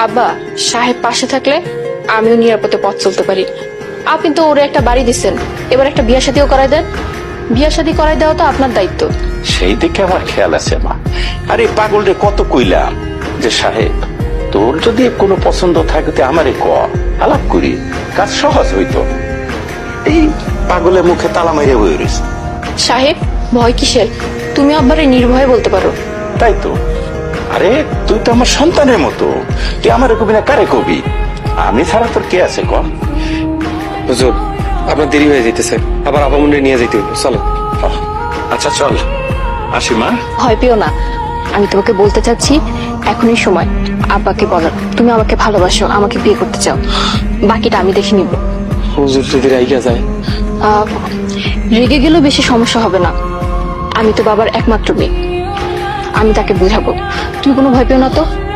আব্বা, সাহেব পাশে থাকলে আমিও নিরাপদে পথ চলতে পারি। আপনি তো ওরে একটা বাড়ি দিচ্ছেন, এবার একটা বিয়া শাদিও করাই দেন। বিয়া শাদি করাই দেওয়া তো আপনার দায়িত্ব। সেই দিকে আমার খেয়াল আছে মা। আরে পাগলরে কত কইলাম যে সাহেব তোর যদি কোনো পছন্দ থাকে আমারে ক, আলাপ করি, কাজ সহজ হইতো। এই পাগলের মুখে তালা মাইরে বই রয়েছে। সাহেব, ভয় কিসের? তুমি আব্বারে নির্ভয়ে বলতে পারো। তাই তো। আরে তুই তো আমার সন্তানের মতো, তুই আমার কবি না কারে কবি? আমি ছাড়া তোর কে আছে কম? হুজুর, আপনার দেরি হয়ে যেতেছে, আবার আপামুন্ডে নিয়ে যেতে হইব, চলো। আচ্ছা চল আসি মা। ভয় পেও না, আমি তোমাকে বলতে চাচ্ছি এখনই সময় আব্বাকে বলার তুমি আমাকে ভালোবাসো, আমাকে বিয়ে করতে চাও। বাকিটা আমি দেখে নিব। হুজুর যদি রাইগা যায়? রেগে গেলেও বেশি সমস্যা হবে না, আমি তো বাবার একমাত্র মেয়ে, আমি তাকে বুঝাবো। তুমি কোনো ভয় পেও না তো।